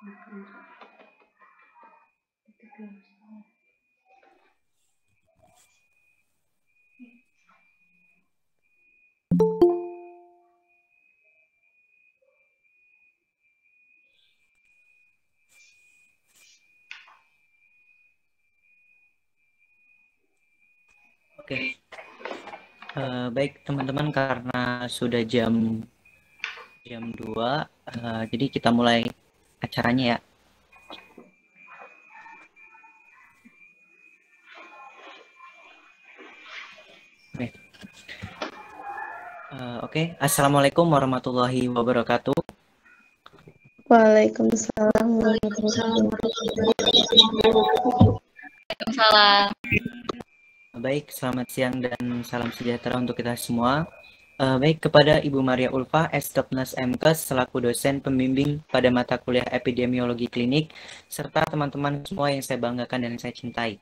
Oke. Baik teman-teman, karena sudah jam 2, jadi kita mulai acaranya ya. Oke. Assalamualaikum warahmatullahi wabarakatuh. Waalaikumsalam warahmatullahi wabarakatuh. Waalaikumsalam. Baik, selamat siang dan salam sejahtera untuk kita semua. Baik, kepada Ibu Maria Ulfa, Stepnas MKes, selaku dosen pembimbing pada mata kuliah epidemiologi klinik, serta teman-teman semua yang saya banggakan dan yang saya cintai.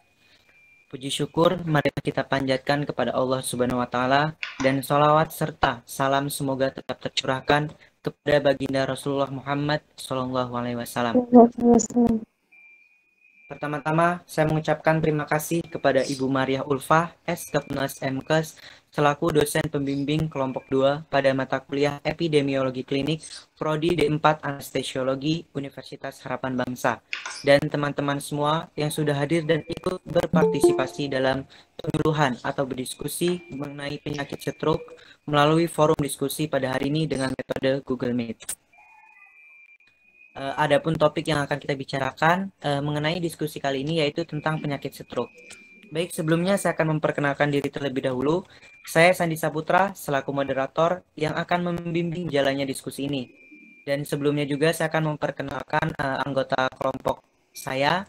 Puji syukur, mari kita panjatkan kepada Allah Subhanahu wa Ta'ala, dan sholawat serta salam semoga tetap tercurahkan kepada baginda Rasulullah Muhammad SAW. Pertama-tama, saya mengucapkan terima kasih kepada Ibu Maria Ulfa, Stepnas MKes, selaku dosen pembimbing kelompok 2 pada mata kuliah epidemiologi klinik, Prodi D4 Anestesiologi, Universitas Harapan Bangsa, dan teman-teman semua yang sudah hadir dan ikut berpartisipasi dalam penyuluhan atau berdiskusi mengenai penyakit stroke melalui forum diskusi pada hari ini dengan metode Google Meet. Adapun topik yang akan kita bicarakan mengenai diskusi kali ini yaitu tentang penyakit stroke. Baik, sebelumnya saya akan memperkenalkan diri terlebih dahulu. Saya Sandi Saputra selaku moderator yang akan membimbing jalannya diskusi ini. Dan sebelumnya juga saya akan memperkenalkan anggota kelompok saya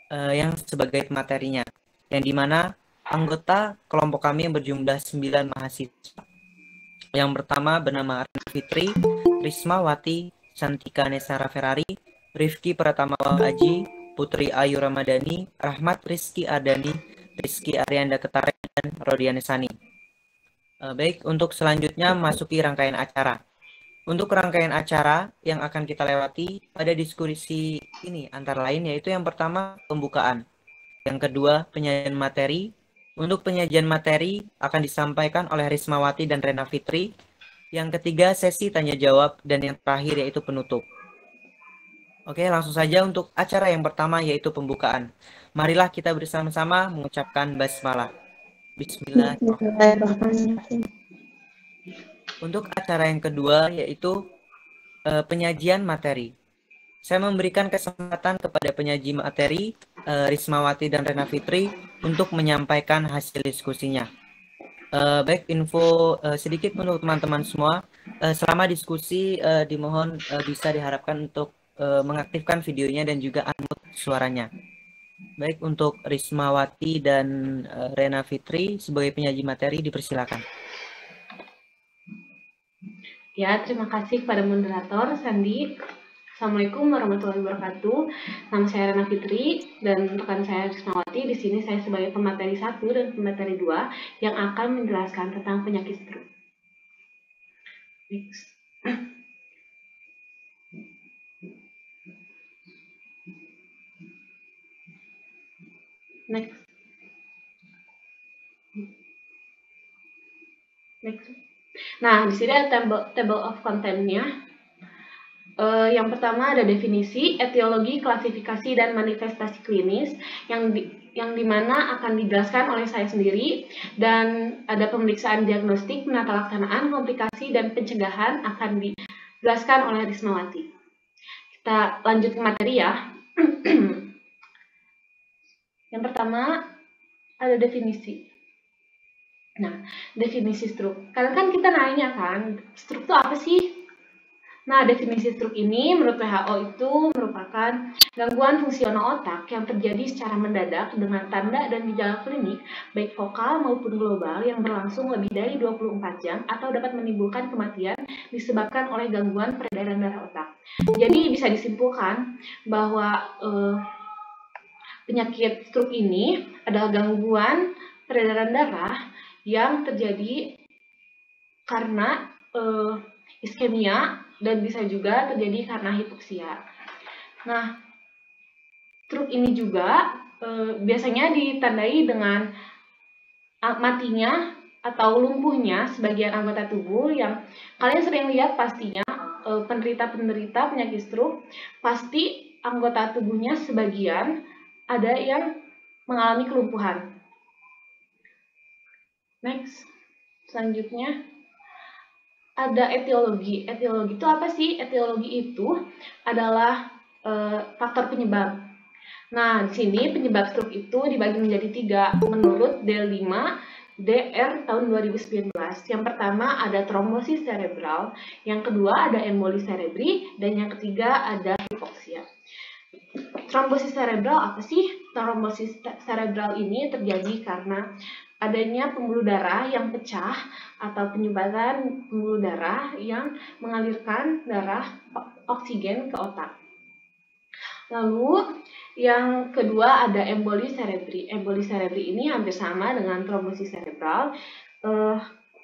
yang sebagai materinya, yang dimana anggota kelompok kami yang berjumlah 9 mahasiswa. Yang pertama bernama Arna Fitri, Rismawati, Santika Nesara Ferrari, Rifki Pratama Aji, Putri Ayu Ramadhani, Rahmat Rizky Ardani, Rizky Arianda Ketare, dan Rodiane Sani. Baik, untuk selanjutnya masuki rangkaian acara. Untuk rangkaian acara yang akan kita lewati pada diskusi ini antara lain yaitu yang pertama pembukaan, yang kedua penyajian materi. Untuk penyajian materi akan disampaikan oleh Rismawati dan Rena Fitri. Yang ketiga sesi tanya jawab, dan yang terakhir yaitu penutup. Oke, langsung saja untuk acara yang pertama yaitu pembukaan. Marilah kita bersama-sama mengucapkan basmalah. Bismillahirrahmanirrahim. Untuk acara yang kedua yaitu penyajian materi. Saya memberikan kesempatan kepada penyaji materi Rismawati dan Rena Fitri untuk menyampaikan hasil diskusinya. Baik, info sedikit untuk teman-teman semua. Selama diskusi dimohon bisa diharapkan untuk mengaktifkan videonya dan juga unmute suaranya. Baik, untuk Rismawati dan Rena Fitri sebagai penyaji materi dipersilakan. Ya, terima kasih kepada moderator Sandi. Assalamualaikum warahmatullahi wabarakatuh. Nama saya Rena Fitri dan rekan saya Rismawati. Di sini saya sebagai pemateri 1 dan pemateri 2 yang akan menjelaskan tentang penyakit stroke. Next. Next. Next. Nah, di sini ada table of content-nya. Yang pertama ada definisi, etiologi, klasifikasi, dan manifestasi klinis yang dimana akan dijelaskan oleh saya sendiri, dan ada pemeriksaan diagnostik, penata laksanaan, komplikasi, dan pencegahan akan dijelaskan oleh Rismawati. Kita lanjut ke materi ya. Yang pertama ada definisi. Nah, definisi stroke. Karena kan kita nanya kan, stroke itu apa sih? Nah, definisi stroke ini menurut WHO itu merupakan gangguan fungsional otak yang terjadi secara mendadak dengan tanda dan gejala klinik baik vokal maupun global yang berlangsung lebih dari 24 jam atau dapat menimbulkan kematian disebabkan oleh gangguan peredaran darah otak. Jadi bisa disimpulkan bahwa penyakit stroke ini adalah gangguan peredaran darah yang terjadi karena iskemia dan bisa juga terjadi karena hipoksia. Nah, stroke ini juga biasanya ditandai dengan matinya atau lumpuhnya sebagian anggota tubuh yang kalian sering lihat pastinya. Penderita-penderita penyakit stroke pasti anggota tubuhnya sebagian ada yang mengalami kelumpuhan. Next, selanjutnya ada etiologi. Etiologi itu apa sih? Etiologi itu adalah faktor penyebab. Nah, di sini penyebab stroke itu dibagi menjadi 3 menurut D5 DR tahun 2019. Yang pertama ada trombosis cerebral, yang kedua ada emboli cerebri, dan yang ketiga ada hipoksia. Trombosis cerebral apa sih? Trombosis cerebral ini terjadi karena adanya pembuluh darah yang pecah atau penyumbatan pembuluh darah yang mengalirkan darah oksigen ke otak. Lalu yang kedua ada emboli cerebri. Emboli cerebri ini hampir sama dengan trombosis cerebral.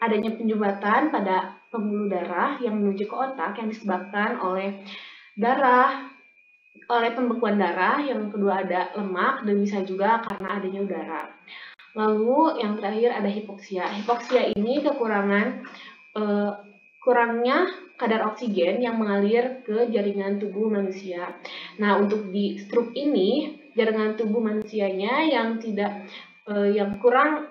Adanya penyumbatan pada pembuluh darah yang menuju ke otak yang disebabkan oleh pembekuan darah. Yang kedua ada lemak dan bisa juga karena adanya udara. Lalu yang terakhir ada hipoksia. Hipoksia ini kurangnya kadar oksigen yang mengalir ke jaringan tubuh manusia. Nah, untuk di stroke ini, jaringan tubuh manusianya yang kurang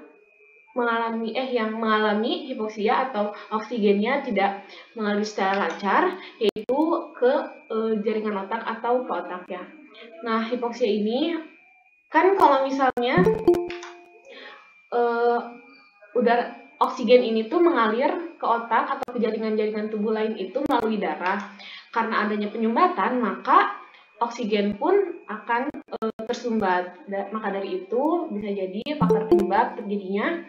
mengalami hipoksia atau oksigennya tidak mengalir secara lancar, yaitu ke jaringan otak atau ke otak ya. Nah, hipoksia ini kan kalau misalnya oksigen ini tuh mengalir ke otak atau ke jaringan-jaringan tubuh lain itu melalui darah. Karena adanya penyumbatan, maka oksigen pun akan tersumbat. Maka dari itu bisa jadi faktor penyebab terjadinya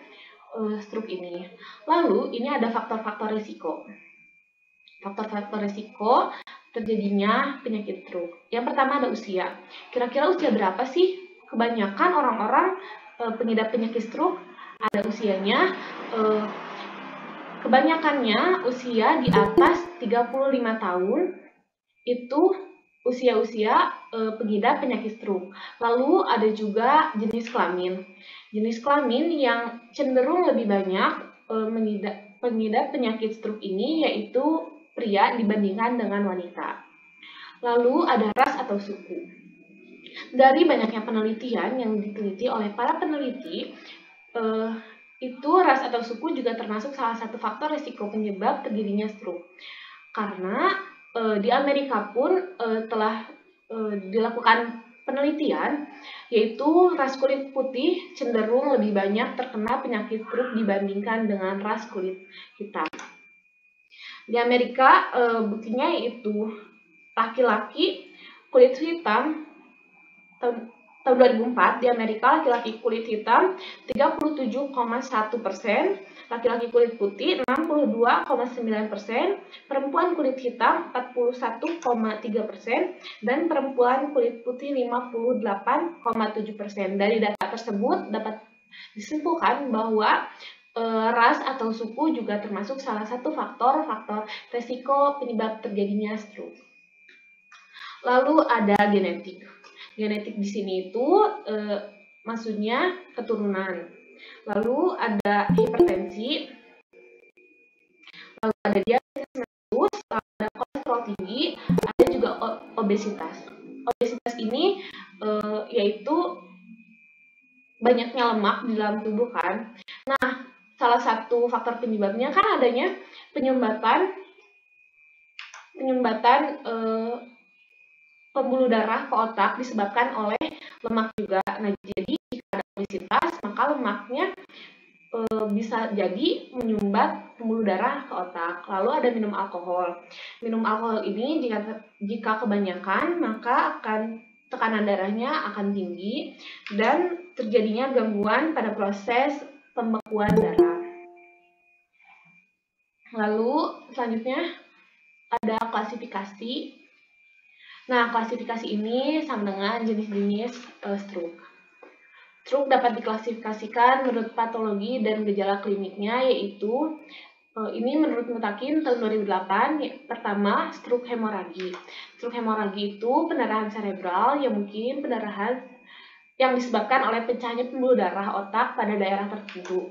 stroke ini. Lalu ini ada faktor-faktor risiko. Faktor-faktor risiko terjadinya penyakit stroke. Yang pertama ada usia. Kira-kira usia berapa sih kebanyakan orang-orang pengidap penyakit stroke? Ada usianya, kebanyakannya usia di atas 35 tahun, itu usia-usia pengidap penyakit stroke. Lalu ada juga jenis kelamin. Jenis kelamin yang cenderung lebih banyak pengidap penyakit stroke ini yaitu pria dibandingkan dengan wanita. Lalu ada ras atau suku. Dari banyaknya penelitian yang diteliti oleh para peneliti, itu ras atau suku juga termasuk salah satu faktor risiko penyebab terjadinya stroke. Karena di Amerika pun telah dilakukan penelitian, yaitu ras kulit putih cenderung lebih banyak terkena penyakit stroke dibandingkan dengan ras kulit hitam. Di Amerika buktinya yaitu laki-laki kulit hitam tahun 2004 di Amerika laki-laki kulit hitam 37,1%, laki-laki kulit putih 62,9%, perempuan kulit hitam 41,3%, dan perempuan kulit putih 58,7%. Dari data tersebut dapat disimpulkan bahwa ras atau suku juga termasuk salah satu faktor resiko penyebab terjadinya stroke. Lalu ada genetik. Genetik di sini itu maksudnya keturunan. Lalu ada hipertensi, lalu ada diabetes mellitus, ada kolesterol tinggi, ada juga obesitas. Obesitas ini yaitu banyaknya lemak di dalam tubuh kan. Nah, salah satu faktor penyebabnya kan adanya penyumbatan pembuluh darah ke otak disebabkan oleh lemak juga. Nah, jadi jika ada obesitas, maka lemaknya bisa jadi menyumbat pembuluh darah ke otak. Lalu ada minum alkohol. Minum alkohol ini jika kebanyakan, maka tekanan darahnya akan tinggi dan terjadinya gangguan pada proses pembekuan darah. Lalu selanjutnya ada klasifikasi. Nah, klasifikasi ini sama dengan jenis-jenis stroke. Stroke dapat diklasifikasikan menurut patologi dan gejala kliniknya, yaitu Ini menurut Mutakin tahun 2008. Pertama, stroke hemoragi. Stroke hemoragi itu pendarahan cerebral yang mungkin pendarahan yang disebabkan oleh pecahnya pembuluh darah otak pada daerah tertentu.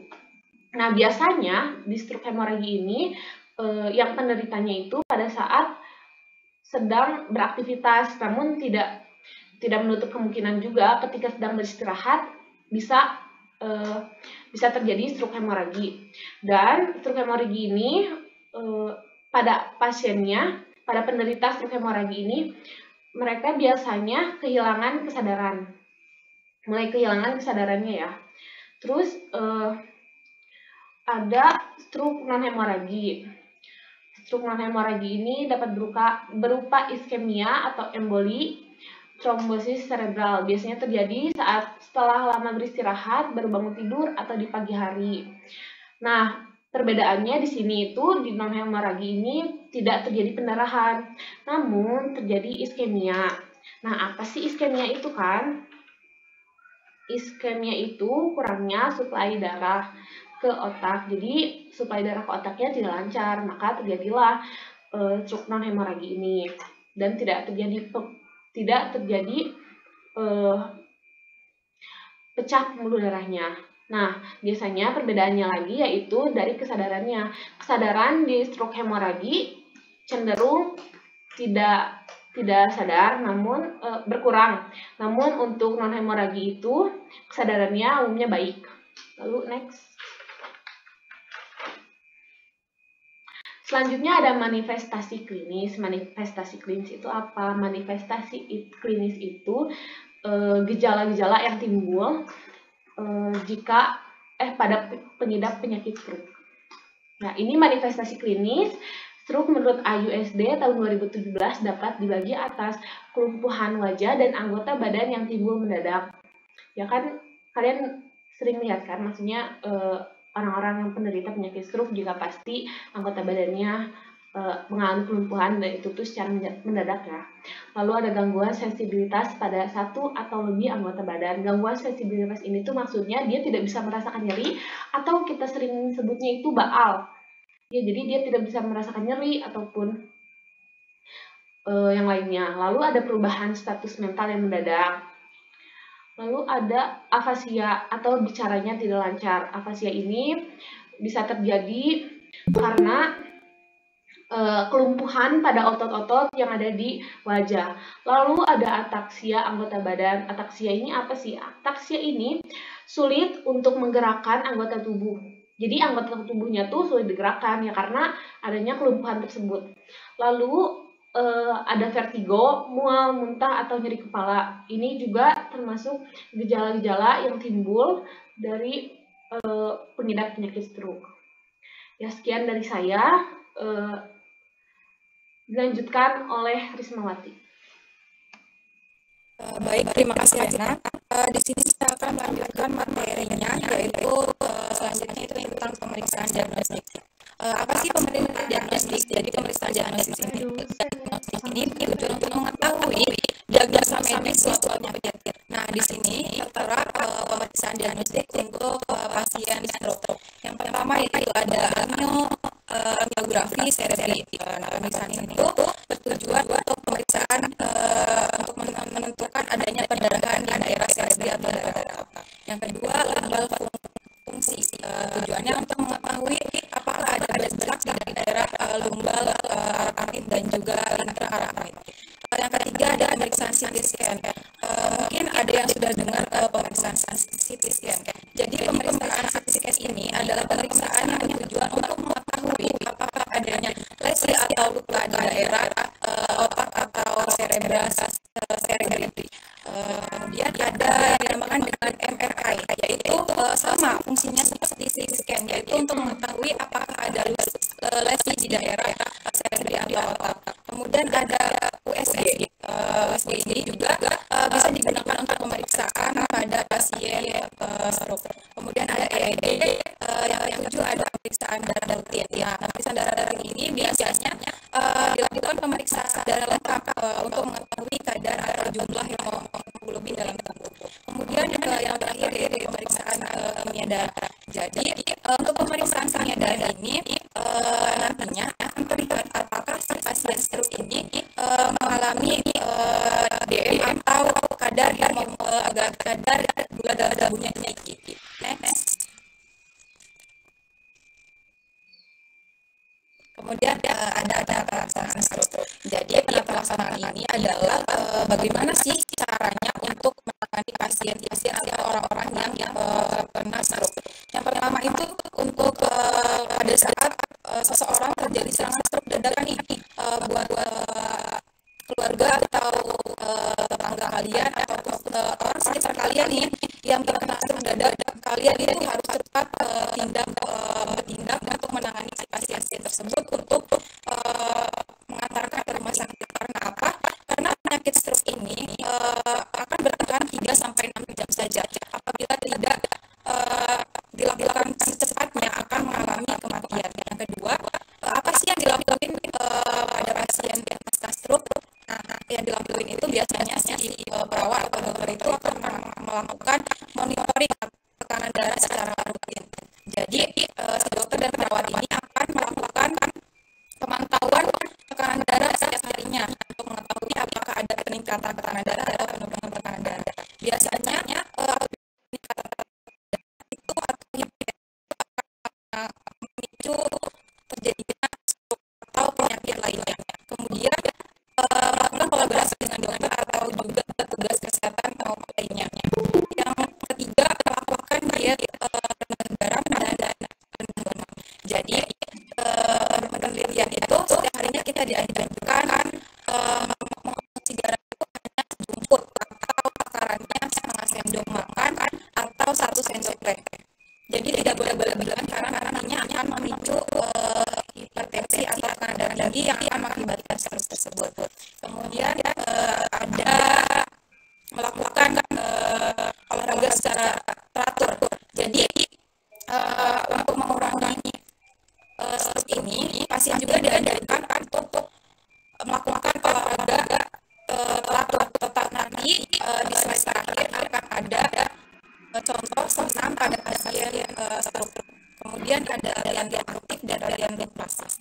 Nah, biasanya di stroke hemoragi ini yang penderitanya itu pada saat sedang beraktivitas, namun tidak menutup kemungkinan juga ketika sedang beristirahat bisa terjadi stroke hemoragi. Dan stroke hemoragi ini pada pasiennya, pada penderita stroke hemoragi ini, mereka biasanya kehilangan kesadaran, mulai kehilangan kesadarannya ya. Terus ada stroke non hemoragi. Stroke non hemoragi ini dapat berupa iskemia atau emboli, trombosis cerebral. Biasanya terjadi saat setelah lama beristirahat, baru bangun tidur atau di pagi hari. Nah, perbedaannya di sini itu di non hemoragi ini tidak terjadi pendarahan, namun terjadi iskemia. Nah, apa sih iskemia itu kan? Iskemia itu kurangnya suplai darah ke otak. Jadi suplai darah ke otaknya tidak lancar, maka terjadilah stroke non hemoragi ini dan tidak terjadi pecah pembuluh darahnya. Nah, biasanya perbedaannya lagi yaitu dari kesadarannya. Kesadaran di stroke hemoragi cenderung tidak sadar, namun berkurang. Namun untuk non hemoragi itu kesadarannya umumnya baik. Lalu next. Selanjutnya ada manifestasi klinis. Manifestasi klinis itu apa? Manifestasi klinis itu gejala-gejala yang timbul jika pada pengidap penyakit stroke. Nah, ini manifestasi klinis. Stroke menurut AUSD tahun 2017 dapat dibagi atas kelumpuhan wajah dan anggota badan yang timbul mendadak. Ya kan, kalian sering lihat kan, maksudnya orang-orang yang penderita penyakit stroke juga pasti anggota badannya mengalami kelumpuhan, dan itu tuh secara mendadak ya. Lalu ada gangguan sensibilitas pada satu atau lebih anggota badan. Gangguan sensibilitas ini tuh maksudnya dia tidak bisa merasakan nyeri, atau kita sering sebutnya itu baal. Ya, jadi dia tidak bisa merasakan nyeri ataupun yang lainnya. Lalu ada perubahan status mental yang mendadak. Lalu ada afasia atau bicaranya tidak lancar. Afasia ini bisa terjadi karena kelumpuhan pada otot-otot yang ada di wajah. Lalu ada ataksia anggota badan. Ataksia ini apa sih? Ataksia ini sulit untuk menggerakkan anggota tubuh. Jadi anggota tubuhnya tuh sulit digerakkan ya karena adanya kelumpuhan tersebut. Lalu ada vertigo, mual, muntah, atau nyeri kepala. Ini juga termasuk gejala-gejala yang timbul dari pengidap penyakit stroke. Ya, sekian dari saya. Dilanjutkan oleh Rismawati. Baik, terima kasih Ana. Di sini saya akan melanjutkan materinya, yaitu selanjutnya itu tentang pemeriksaan diagnostik. Apa sih pemeriksaan diagnostik? Jadi pemeriksaan diagnostik ini tujuan untuk mengetahui diagnosa medis suatu penyakit. Nah, di sini tertera pemeriksaan diagnostik untuk pasien stroke. Yang pertama itu ada angiografi cerebri. Nah, pemeriksaan ini bertujuan untuk pemeriksaan untuk menentukan adanya perdarahan di daerah cerebri atau daerah otak. Yang kedua, label fungsi. Tujuannya untuk mengetahui apakah ada gejala di daerah lumbal, arachnoid dan juga intra-arachnoid. Yang ketiga ada pemeriksaan CT scan. Mungkin ada yang sudah dengar pemeriksaan CT scan. Jadi pemeriksaan CT scan ini adalah pemeriksaan yang bertujuan untuk mengetahui apakah adanya lesi atau luka di daerah otak atau cerebri. Kemudian ada yang dinamakan dengan MRI, yaitu sama fungsinya seperti CT scan, yaitu untuk mengetahui apakah ada lesi di daerah cerebri atau otak. Kemudian ada USG. USG ini juga bisa digunakan untuk pemeriksaan pada pasien stroke. Kemudian ada EEG, yang ketujuh ada pemeriksaan darah rutin. Ya, pemeriksaan darah rutin ini biasanya dilakukan pemeriksaan darah lengkap untuk mengetahui kadar atau jumlah hemoglobin dalam tubuh. Kemudian yang terakhir yaitu pemeriksaan kimia darah. Jadi untuk pemeriksaan kimia darah ini mengalami DM atau kadar agak kadar gula darah tubuhnya tinggi. Next. Kemudian ada pelaksanaan stroke. Jadi pelaksanaan ini adalah bagaimana sih caranya untuk menangani pasien-pasien atau orang-orang yang terkena stroke. Yang pertama itu untuk pada saat seseorang terjadi serangan stroke dadakan ini buat keluarga atau tetangga kalian atau orang sekitar kalian nih yang terkena stroke dadakan, kalian itu harus cepat bertindak untuk menangani pasien tersebut untuk mengantarkan ke rumah sakit. Karena apa? Karena penyakit stroke ini akan bertahan 3 sampai 6 jam saja. Apabila tidak dilakukan secepatnya akan mengalami kematian. Yang kedua, apa sih yang dilakukan pada pasien yang pasca stroke? Nah, yang dilakukan itu biasanya si perawat atau dokter itu akan melakukan monitoring tekanan darah secara rutin. Jadi, si dokter dan perawat ini akan melakukan pemantauan tekanan darah setiap harinya untuk mengetahui apakah ada peningkatan tekanan darah atau penurunan tekanan darah. Biasanya itu memicu terjadinya stroke atau penyakit lainnya. Kemudian melakukan kolaborasi dengan dokter atau juga petugas kesehatan maupun lainnya. Yang ketiga, melakukan diet rendah garam dan rendah lemak. Jadi penelitian itu setiap harinya kita dianjurkan mengkonsumsi garam itu hanya sejumput atau takarannya setengah sendok makan atau 1 sendok teh. Jadi tidak boleh berlebihan karena nantinya akan memicu hipertensi atau tekanan darah tinggi yang akan mengakibatkan stroke tersebut. Kemudian ada melakukan olahraga secara teratur. Jadi untuk mengurangi stroke ini, pasien juga dianjurkan untuk melakukan olahraga teratur. Tetap nanti di slide terakhir akan ada contoh senam pada pasien stroke. Kemudian ada latihan aktif dan latihan pasif.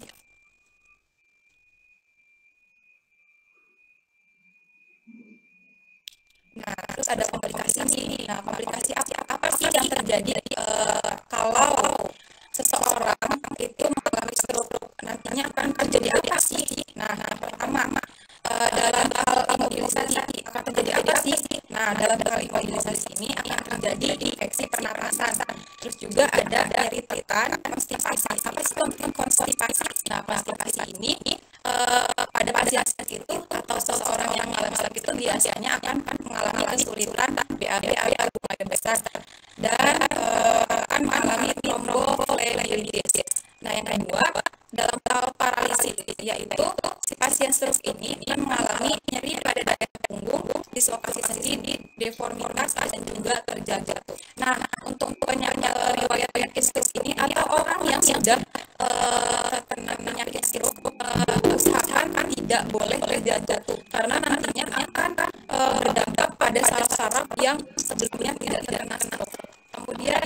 Nah, terus ada komplikasi nih. Nah, komplikasi apa sih yang terjadi kalau seseorang itu mengalami stroke? Nantinya akan terjadi apa sih? Nah, yang pertama, dalam hal imobilisasi akan terjadi apa sih? Nah, dalam hal imobilisasi ini akan terjadi infeksi pernapasan. Terus juga ada nyeri tekan, konstipasi. Apa sih konstipasi? Nah, konstipasi ini pada pasien itu atau seseorang yang mengalami sakit itu biasanya akan mengalami kesulitan BAB atau buang air besar dan akan mengalami tromboflebitis. Nah, yang kedua, dalam hal paralisis, yaitu si pasien stroke ini mengalami nyeri pada dada punggung, dislokasi sendi, deformitas dan juga terjatuh. Nah, untuk riwayat penyakit stroke ini atau orang yang sudah terkena penyakit stroke, usahakan tidak boleh terjatuh karena nantinya akan berdampak pada saraf-saraf yang sebelumnya tidak terkena stroke. Kemudian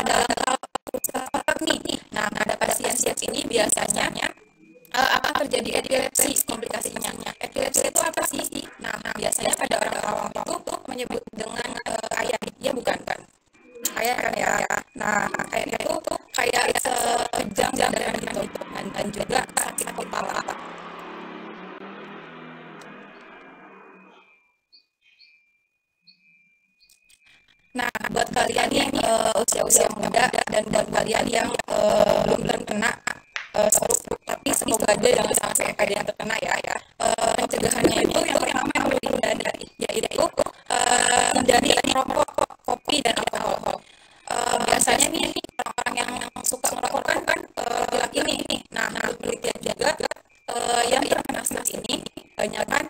dalam hal saraf nih, nah pada pasien ini biasanya akan terjadi epilepsi komplikasinya. Epilepsi itu apa sih? Nah, biasanya pada orang awam itu menyebut dengan kayak ya bukan kan? Kayak kan ya. Nah, kayak itu kayak sekejang dan dan juga sakit kepala. Nah, buat kalian yang usia-usia muda dan kalian yang belum terkena stroke, tapi semoga aja jangan sampai kalian terkena ya. Pencegahannya itu yang pertama yang perlu dihindari, yaitu hindari rokok, kopi dan alkohol. Biasanya nih orang-orang yang suka merokok kan laki-laki nih. Nah, penelitian juga yang terkena stroke ini banyak kan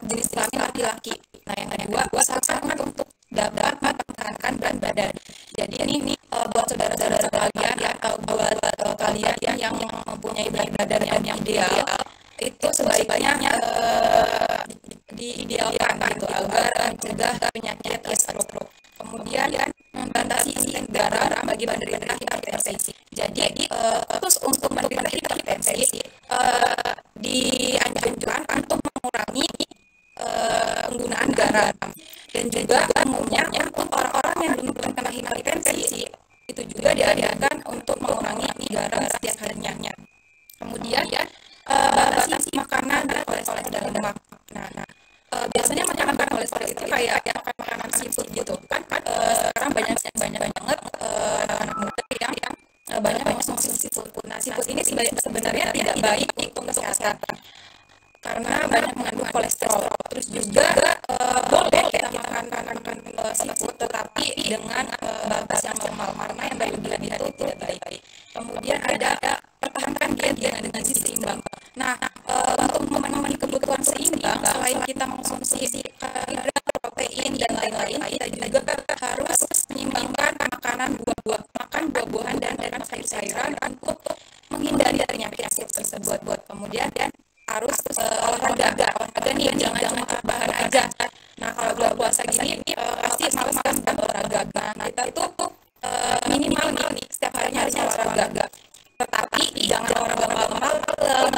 jenis kelamin laki-laki. Nah, yang kedua, usahakan untuk dapat mempertahankan berat badan. Jadi ini buat saudara-saudara kalian atau buat kalian yang mempunyai berat badan yang ideal, itu sebaiknya diidealkan gitu agar mencegah penyakit stroke. Kemudian membatasi isi garam bagi penderita hipertensi. Jadi terus untuk menderita hipertensi dianjurkan garam. Dan juga umumnya untuk orang-orang yang belum terkena hipertensi itu juga diarahkan untuk mengurangi garam setiap harinya. Kemudian batasi makanan berkolesterol dan lemak. Biasanya makan kolesterol itu kayak makanan seafood gitu kan. Sekarang banyak banget anak-anak muda yang banyak mengonsumsi seafood. Nah, seafood ini sebenarnya tidak baik untuk kesehatan karena banyak mengandung kolesterol. Terus juga boleh kita makan seafood tetapi dengan batas yang normal karena yang berlebihan itu tidak baik. Kemudian ada pertahankan diet dengan gizi seimbang. Nah, untuk memenuhi kebutuhan seimbang, selain kita mengkonsumsi karbohidrat, protein dan lain-lain, kita juga harus menyeimbangkan makan buah-buahan dan sayur-sayuran untuk menghindari penyakit tersebut. Kemudian harus olahraga nih, jangan cuma rebahan aja. Nah, kalau bulan puasa gini pasti malas kan olahraga. Nah, kita itu minimal nih setiap harinya harusnya olahraga. Tetapi jangan olahraga malam-malam.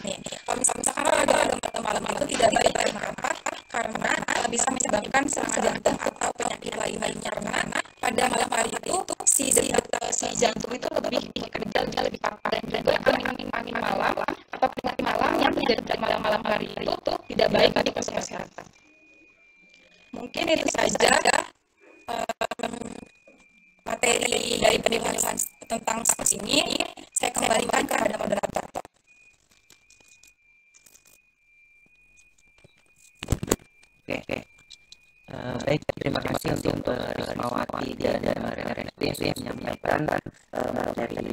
Nih, kalau misalkan olahraga malam itu tidak baik. Kenapa? Karena bisa menyebabkan serangan jantung atau penyakit lainnya. Karena pada malam hari itu si jantung itu lebih bekerja lebih parah, dan juga angin malam atau penyakit malam yang terjadi pada malam hari itu tidak baik bagi kesehatan. Mungkin itu saja materi dari penjelasan tentang sains ini. Saya kembalikan kepada moderator. Oke. Baik, terima kasih untuk Rismawati dan Renesti yang menyampaikan materi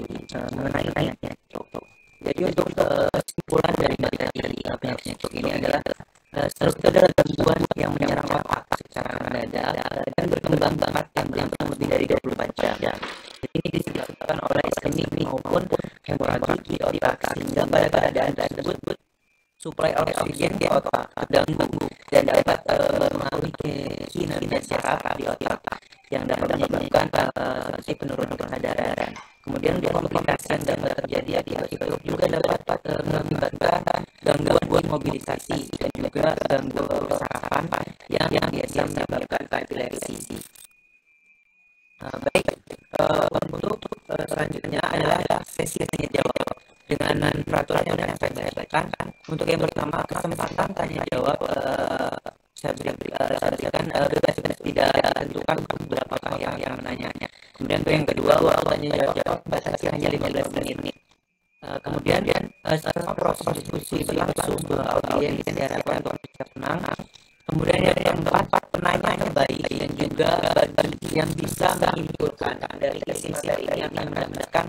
mengenai penyakit stroke. Jadi untuk kesimpulan dari materi penyakit stroke ini adalah stroke itu adalah gangguan yang menyerang otak secara mendadak dan berkembang banget yang berlangsung lebih dari 24 jam. Jadi ini disebabkan oleh iskemik maupun hemoragik di otak, sehingga pada keadaan tersebut suplai oksigen di otak terganggu dan dapat mempengaruhi kinerja saraf di otak yang dapat menyebabkan seperti penurunan kesadaran. Kemudian komplikasi yang dapat terjadi akibat itu juga dapat mengakibatkan gangguan mobilisasi dan juga gangguan saraf yang biasa menyebabkan epilepsi. Baik, untuk selanjutnya adalah sesi tanya jawab dengan peraturan yang saya bacakan. Untuk yang pertama, kesempatan tanya jawab saya berikan bebas tidak tentukan berapa yang menanyanya. Kemudian untuk yang kedua, waktu tanya jawab batasi hanya 15 menit. Kemudian setelah proses diskusi berlangsung, audiens diharapkan untuk bisa tenang. Kemudian yang keempat, penanyanya baik dan juga bagi yang bisa menyimpulkan dari isi materi ini yang mendapatkan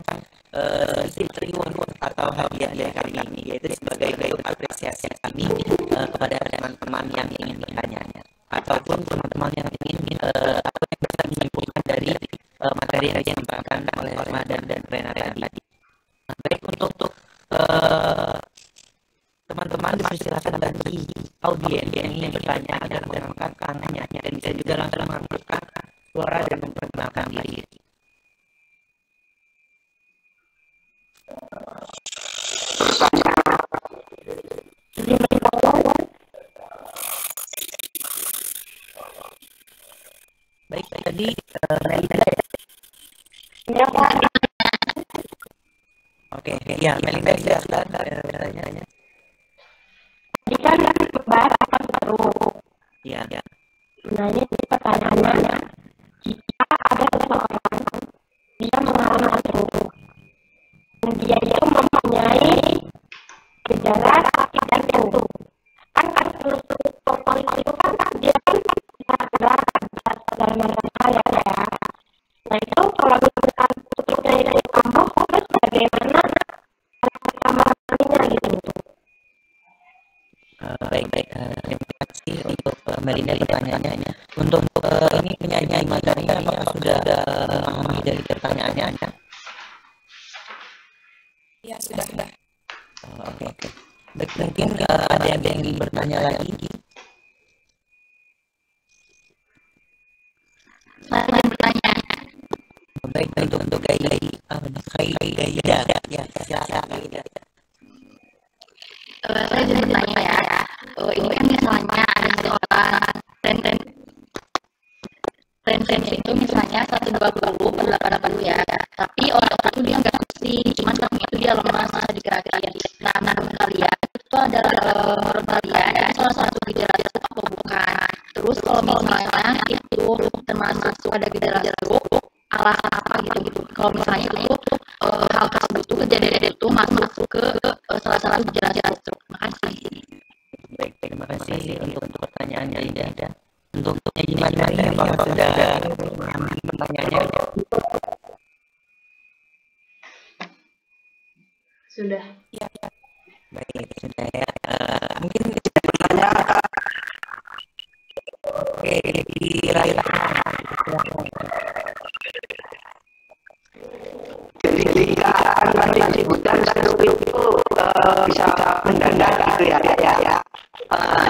reward atau hadiah dari kami ini, yaitu sebagai bentuk apresiasi kami kepada teman-teman yang ingin bertanya ataupun teman-teman yang ingin atau yang bisa menyimpulkan dari materi yang disampaikan oleh Madam dan Rena tadi. Baik, untuk teman-teman dipersilakan bagi audiens yang ingin bertanya agar mengangkat tangannya dan bisa juga langsung mengangkat suara dan memperkenalkan diri. Baik, tadi Melinda ya? Oke, ya Melinda silahkan bertanya. Tadi kan bahas apa stroke. Ya. Nah, ini pertanyaannya, jika ada seseorang dia mengalami stroke, dan dia itu mempunyai gejala sakit jantung, kan stroke itu kan dia kan bisa gerakan, bisa segala macam hal ya. Nah itu kalau misalkan stroke-nya itu kambuh, terus bagaimana kita menangani gitu? Baik, terima kasih untuk Melinda pertanyaannya. Untuk ini penyanyi materinya apakah sudah memahami dari pertanyaannya? Ya, sudah. Oke. Baik, mungkin ada yang ingin bertanya lagi? Saya bertanya. Baik, untuk Gaida, ya silakan Gaida. Saya jadi bertanya ya, ini kan misalnya ada seorang dan frekuensinya itu misalnya 120 per 80 ya, tapi otak itu dia nggak mesti, cuman kamu itu dia lemas bisa digerakkan. Nah, menurut kalian itu adalah menurut kalian itu salah satu gejala stroke atau bukan? Terus kalau misalnya itu termasuk ada gejala stroke, alasan apa gitu? Kalau misalnya itu hal tersebut tuh kejadian itu masuk ke salah satu gejala stroke. Makasih. Baik, terima kasih untuk pertanyaannya Ida. Untuknya gimana nih? Apakah sudah mengambil pertanyaannya? Sudah. Ya. Baik, sudah ya. Mungkin bisa bertanya. Oke, kira-kira ketika tadi disebutkan stroke itu bisa mendadak gitu ya.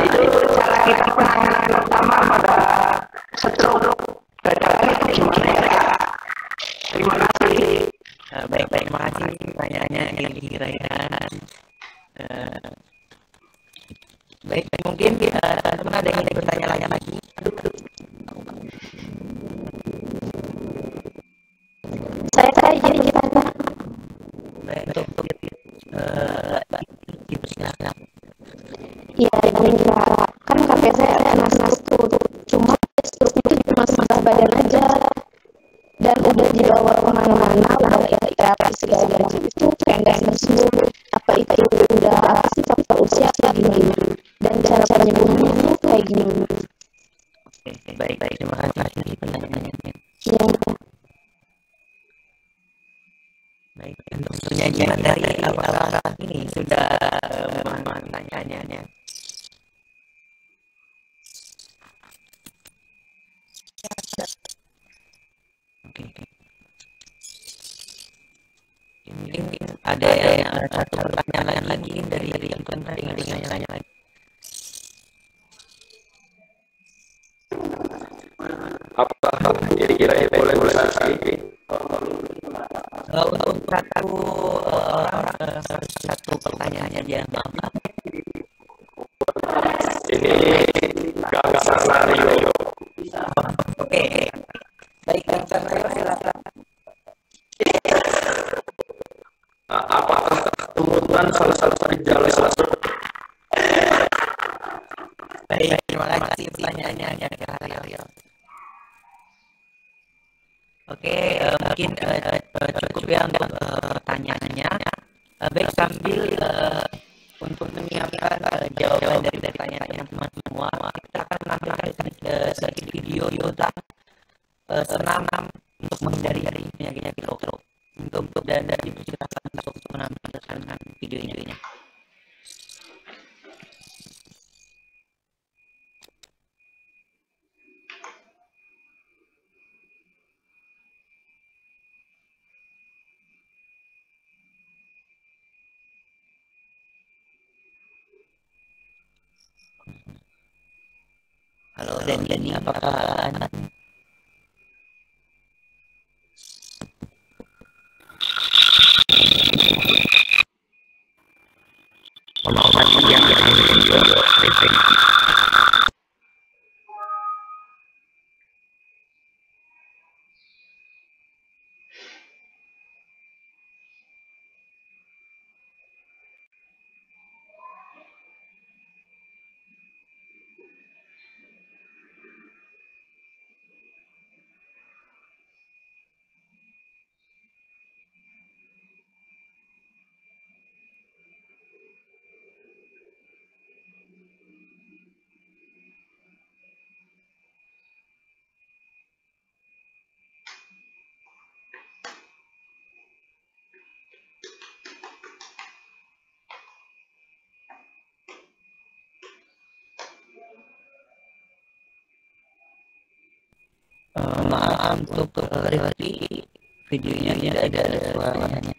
Itu cara kita penanganan pertama pada stroke dadakan itu gimana ya? Terima kasih. baik, terima kasih pertanyaannya Raihan. Baik, mungkin teman ada yang bertanya lagi. Saya jadi gimana? Baik, untuk dipersilakan. Iya, ini kan kakek saya kena stroke, cuma stroke itu cuma sebelah badan aja, dan udah dibawa kemana-mana, udah terapi segala macam itu kayak nggak sembuh. Apa itu udah apa sih faktor usia apa gimana? Dan cara penyembuhannya itu kayak gimana? Oke, baik, terima kasih pertanyaannya. Iya. Baik, tentunya gimana dari apakah ini sudah memahami pertanyaannya? Oke. Ini ada satu pertanyaan lagi dari yang penting tanya lagi. Apakah kira-kira boleh lagi? Untuk satu pertanyaan aja, maaf. Ini Kang Sarnario. Oke, baik, Kang Sarnario, silakan. Apakah keturunan salah satu gejala stroke? Baik, terima kasih pertanyaannya, Kang Sarnario. Oke, mungkin cukup ya untuk pertanyaannya. Baik, sambil untuk menyiapkan jawaban dari pertanyaan teman-teman semua, kita akan menampilkan sedikit video tentang senam untuk menghindari penyakit stroke. Untuk dan dipersilakan untuk menampilkan videonya. Halo Denny, apakah maaf untuk Rifki, videonya tidak ada suaranya.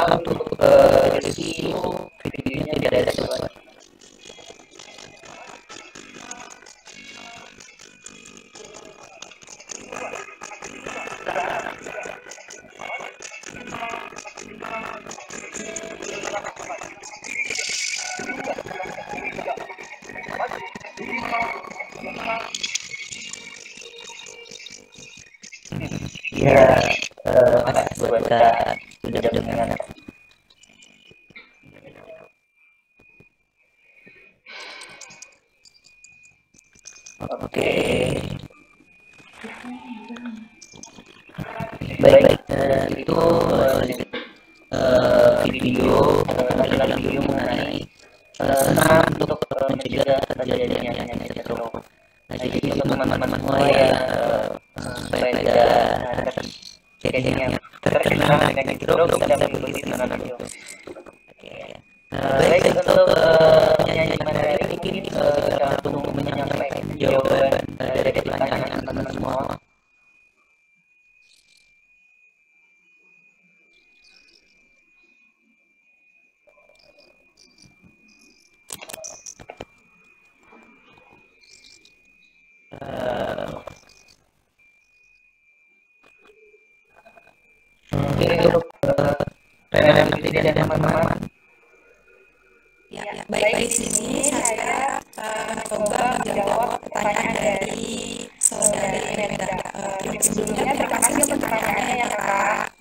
Untuk review videonya tidak ada suara. Ya, makasih buat sudah mendengar. Oke, baik, itu video adalah video mengenai senam untuk mencegah terjadinya penyakit stroke. Nah, jadi untuk teman-teman semua ya supaya tidak terjadinya terkena penyakit stroke bisa mengikuti senam itu. Oke, baik untuk penyanyi materi ini kita tunggu menyampaikan jawaban dari pertanyaan teman-teman semua. Oke, untuk review dari teman-teman. Ya, baik di sini saya mencoba menjawab pertanyaan dari saudari Renda. Sebelumnya terima kasih untuk pertanyaannya ya Kak.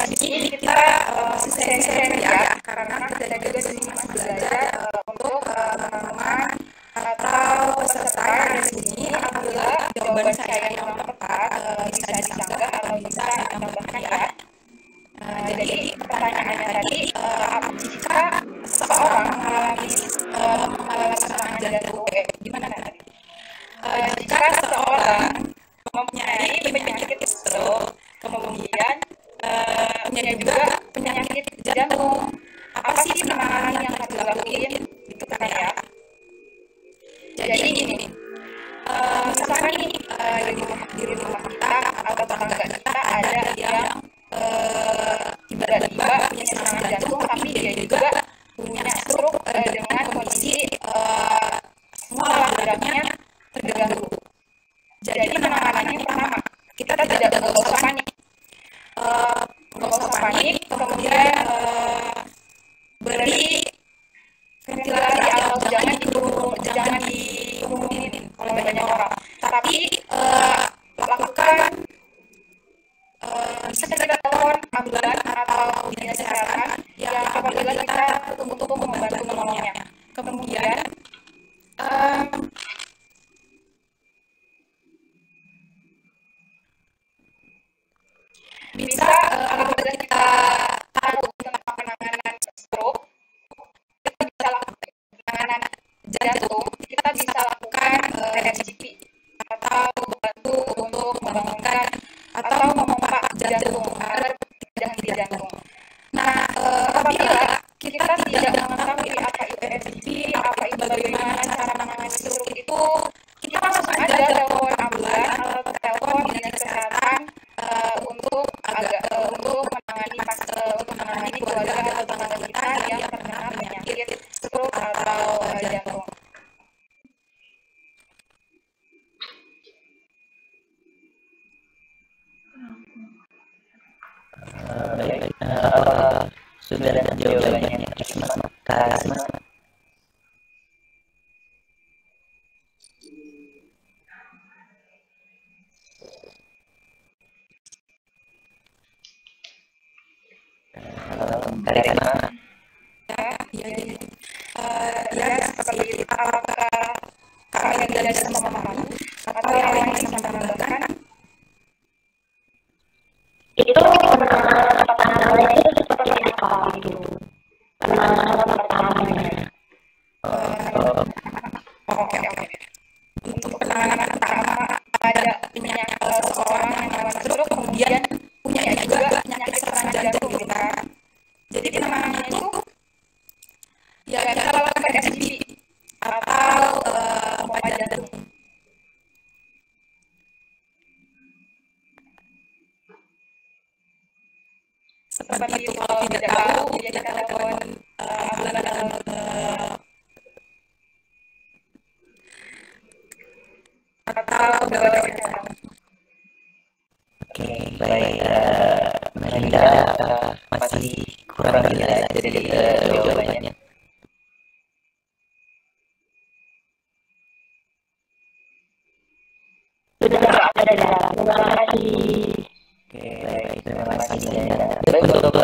Di sini kita masih seri ya, karena kita juga di sini masih belajar untuk teman-teman atau peserta yang ada di sini. Apabila jawaban saya yang tepat bisa disanggah atau bisa ditambahkan ya. Jadi pertanyaannya tadi, jika seseorang mengalami serangan jantung, gimana tadi? Jika seseorang mempunyai penyakit stroke, kemudian punya juga penyakit jantung, apa sih penanganan yang harus dilakuin? Itu kan ya. Jadi gini, misalkan nih di rumah kita atau tetangga kita ada yang tiba-tiba punya serangan jantung, tapi dia juga punya stroke dengan kondisi semua alat geraknya terganggu. Jadi penanganannya pertama, kita tidak usah panik, kemudian beri ventilasi atau jangan dikerumunin oleh banyak orang, tapi lakukan bisa kita telepon ambulan atau dinas kesehatan yang apabila kita tunggu membantu menolongnya. Kemudian bisa apabila kita tahu tentang penanganan stroke, kita bisa lakukan penanganan jantung, kita bisa lakukan RCP atau bantu untuk membangunkan atau memompa jantung agar tidak henti jantung. Nah, apabila kita tidak mengetahui apa itu RCP, apa itu bagaimana cara menangani stroke itu, kita langsung aja telepon ambulan atau telepon dinas kesehatan untuk menangani keluarga atau tetangga kita yang terkena penyakit stroke atau jantung. Baik, sudah ada jawabannya Karisma. dari sana. Ya, jadi ya seperti itu. Apakah kami tidak bisa memahami atau yang lain bisa menambahkan? Itu penanganannya itu seperti apa itu? Penanganan pertamanya. Oke. Untuk penanganan pertama ada penyakit seseorang yang mengalami stroke kemudian punya juga penyakit serangan jantung gitu kan. Jadi penanganannya itu ya kita lakukan PSB atau pompa jantung. Seperti itu kalau tidak tahu ya kita telepon ambulans atau pegawai kesehatan. Oke, baik. Melinda, masih kurang jelas jadi jawabannya. Sudah ada terima kasih. Oke, baik. Terima kasih, Melinda. Baik, untuk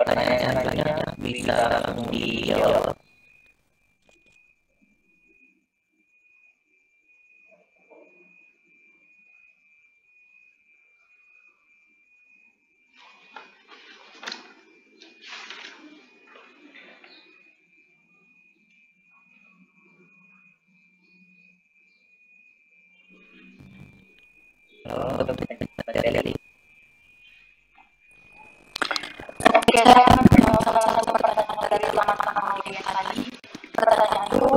pertanyaan selanjutnya bisa langsung dijawab. Untuk materi. Oke, saya akan menjawab salah satu pertanyaan dari teman-teman yang tadi. Pertanyaan itu,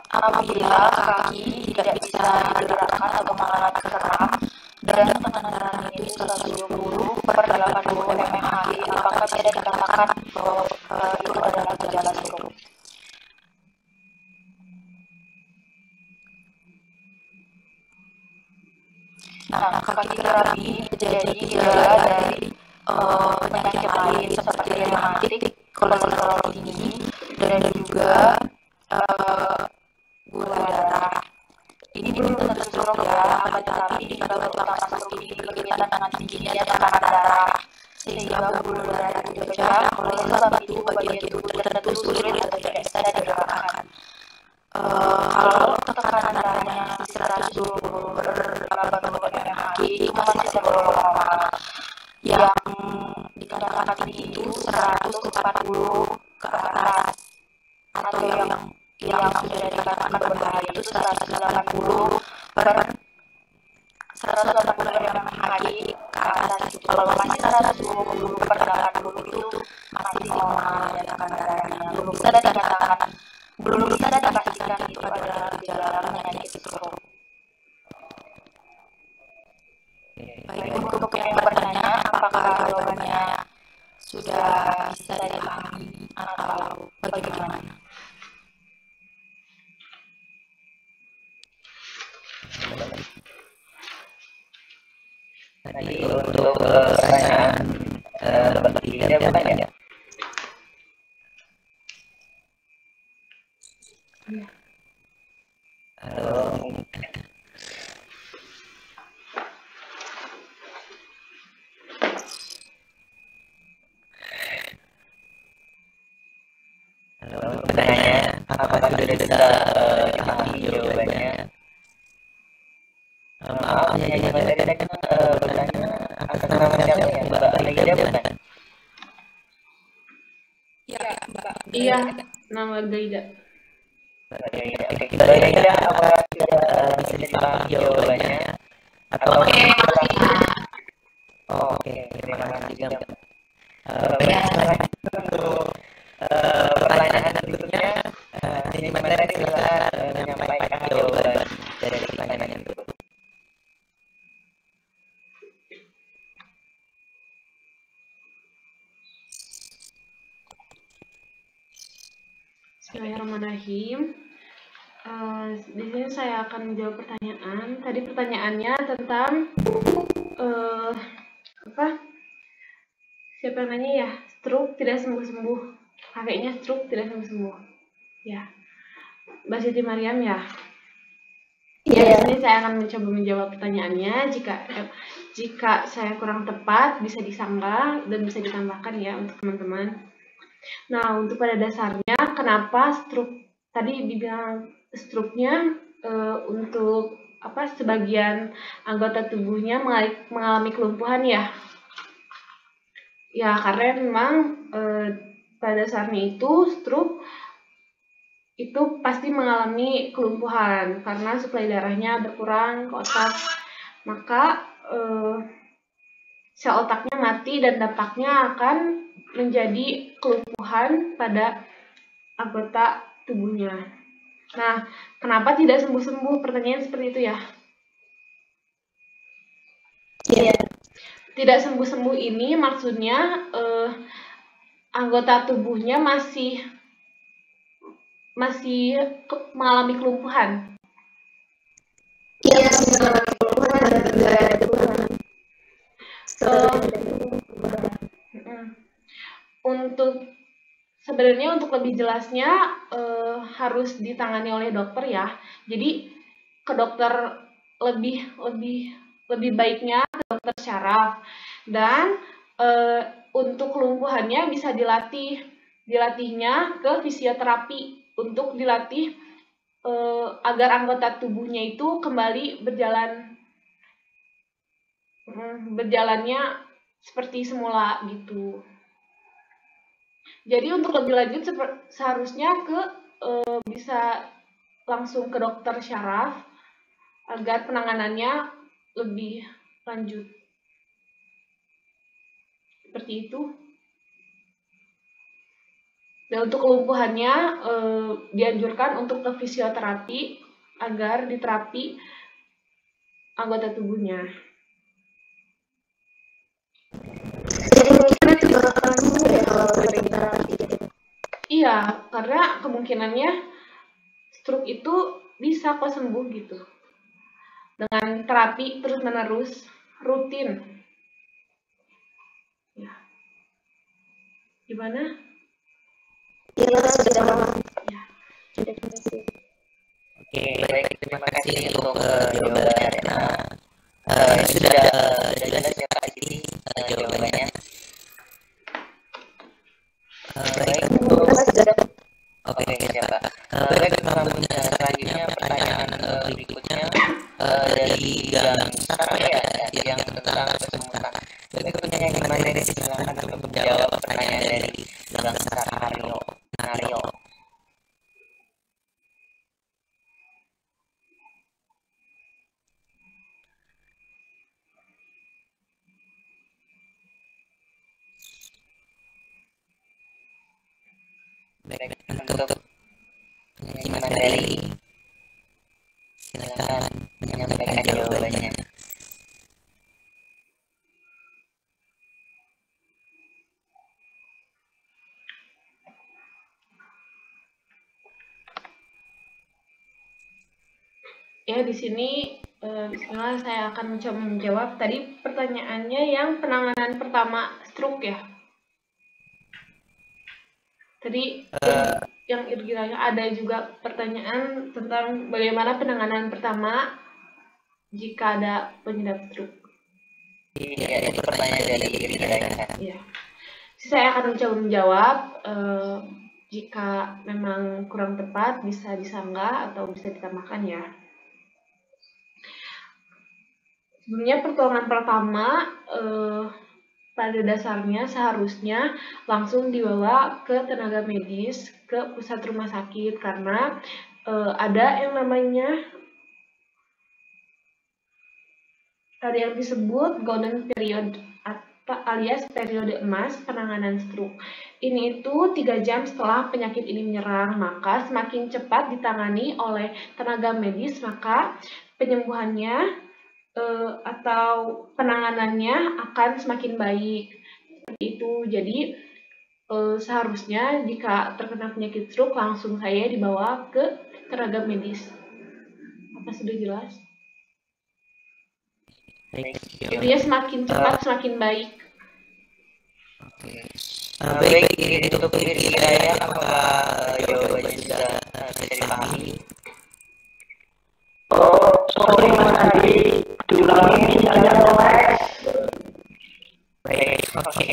apabila kaki tidak bisa digerakkan atau mengalami kekerahan dan tekanan itu 120/80 mmHg, apakah bisa dikatakan bahwa itu adalah gejala stroke? Nah, kaki terapi jadi gejala dari penyakit lain seperti rematik, kolesterol tinggi, dan juga gula darah. Ini belum tentu stroke ya, akan tetapi jika utama stroke ini berkaitan dengan tingginya tekanan darah, sehingga gula darah itu pecah. Oleh sebab itu, bagian tubuh tertentu sulit atau tidak bisa digerakkan. Kalau tekanan darahnya 120/80 mmHg itu masih tergolong normal. Yang dikatakan tinggi itu 140 ke atas, atau yang sudah dikatakan berbahaya itu 180 mmHg ke atas. Kalau masih 120/80 itu masih normal ya tekanan darahnya. Belum bisa dipastikan itu adalah gejala penyakit stroke. Baik, untuk yang bertanya apakah jawabannya sudah bisa dipahami atau bagaimana? Tadi untuk pertanyaan bertiga bukan ya? Halo. Halo, pertanyaannya apakah sudah bisa dipahami jawabannya? Maaf, hanya tadi kan bertanya atas nama siapa ya, Mbak Aida bukan? Ya, Mbak. Iya, nama Gaida. Oke, Mbak Aida apakah sudah bisa dipahami jawabannya? Atau oke, terima kasih juga. Baik, untuk pertanyaan berikutnya, ini materi silakan menyampaikan jawaban dari pertanyaan itu. Bismillahirrahmanirrahim. Di sini saya akan menjawab pertanyaan. Tadi pertanyaannya tentang apa? Siapa yang nanya ya? Stroke tidak sembuh-sembuh. Kakeknya stroke tidak sembuh-sembuh. Ya, Mbak Siti Mariam ya. Ya, di sini saya akan mencoba menjawab pertanyaannya. Jika saya kurang tepat, bisa disanggah dan bisa ditambahkan ya untuk teman-teman. Nah, untuk pada dasarnya, kenapa tadi dibilang struknya untuk sebagian anggota tubuhnya mengalami kelumpuhan ya? Ya, karena memang pada dasarnya itu stroke itu pasti mengalami kelumpuhan karena suplai darahnya berkurang ke otak, maka sel otaknya mati dan dampaknya akan menjadi kelumpuhan pada anggota tubuhnya. Nah, kenapa tidak sembuh-sembuh? Pertanyaan seperti itu ya? Iya. Tidak sembuh-sembuh ini maksudnya anggota tubuhnya masih mengalami kelumpuhan. Iya, masih mengalami kelumpuhan dan tidak ada keluhan. Sebenarnya untuk lebih jelasnya harus ditangani oleh dokter ya. Jadi ke dokter lebih baiknya ke dokter syaraf, dan untuk kelumpuhannya bisa dilatihnya ke fisioterapi untuk dilatih agar anggota tubuhnya itu kembali berjalannya seperti semula gitu. Jadi untuk lebih lanjut seharusnya bisa langsung ke dokter syaraf agar penanganannya lebih lanjut. Seperti itu. Dan untuk kelumpuhannya dianjurkan untuk ke fisioterapi agar diterapi anggota tubuhnya. Jadi mungkin itu bakal sembuh ya kalau terapi. Iya, karena kemungkinannya stroke itu bisa kok sembuh gitu. Dengan terapi terus-menerus rutin. Ya. Gimana? Ya, sudah paham. Ya. Oke, baik, terima kasih untuk jawabannya. Sudah jelas ya tadi jawabannya. Baik, oke, siapa? Baik, selanjutnya pertanyaan berikutnya dari Gang Saraya yang tentang kesemutan. Baik, pertanyaan yang mana silakan untuk menjawab pertanyaan dari Gang Saraya. Baik, untuk penyanyi materi, silakan menyampaikan jawabannya. Ya, di sini bismillah saya akan mencoba menjawab. Tadi pertanyaannya yang penanganan pertama stroke ya. Tadi yang irgilanya ada juga pertanyaan tentang bagaimana penanganan pertama jika ada penyebab stroke. Iya, itu pertanyaan dari irgilanya. Iya. Saya akan mencoba menjawab. Jika memang kurang tepat bisa disanggah atau bisa ditambahkan ya. Sebenarnya pertolongan pertama pada dasarnya seharusnya langsung dibawa ke tenaga medis, ke pusat rumah sakit, karena ada yang namanya disebut golden period alias periode emas penanganan stroke. Ini itu 3 jam setelah penyakit ini menyerang, maka semakin cepat ditangani oleh tenaga medis, maka penyembuhannya atau penanganannya akan semakin baik. Seperti itu. Jadi seharusnya jika terkena penyakit stroke langsung saya dibawa ke tenaga medis. Apa sudah jelas? Intinya semakin cepat semakin baik. Oke. Baik, ini untuk ya, apakah jawabannya sudah bisa dipahami? Oh, sorry Mas Adi, diulangi misalnya Lex. Baik, oke.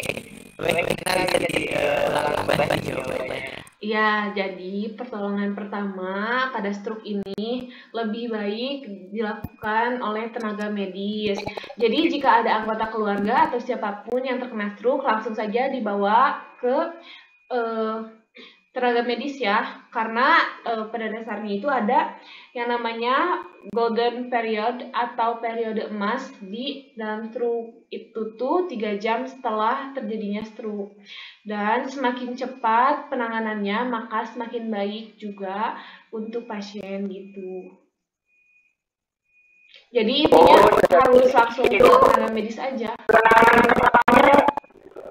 Baik, kita bisa diulang kembali jawabannya. Ya, jadi pertolongan pertama pada stroke ini lebih baik dilakukan oleh tenaga medis. Jadi jika ada anggota keluarga atau siapapun yang terkena stroke, langsung saja dibawa ke tenaga medis ya, karena pada dasarnya itu ada yang namanya golden period atau periode emas di dalam stroke itu tuh 3 jam setelah terjadinya stroke. Dan semakin cepat penanganannya maka semakin baik juga untuk pasien gitu. Jadi intinya harus langsung ke tenaga medis aja. Penanganan pertamanya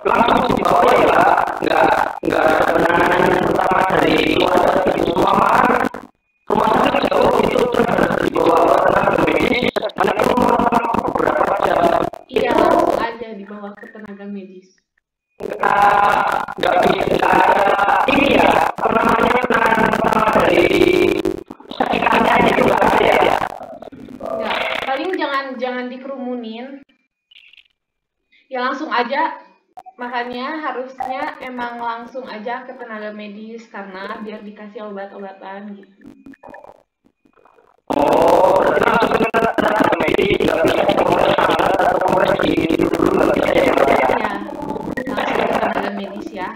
langsung dibawa ya, nggak ada penanganan pertama dari keluarga itu rumah sakit jauh itu terus harus dibawa ke tenaga medis. Karena itu memakan beberapa jam. Iya, langsung aja dibawa ke tenaga medis. Nggak bisa ini ya, apa namanya penanganan pertama dari sekitarnya itu nggak ada ya. Enggak, paling jangan dikerumunin. Ya langsung aja. Makanya harusnya emang langsung aja ke tenaga medis karena biar dikasih obat-obatan gitu. Oh, berarti langsung ke tenaga medis, nggak bisa kongres atau kongres di dulu nggak bisa ya Pak ya? Ya, langsung ke tenaga medis ya.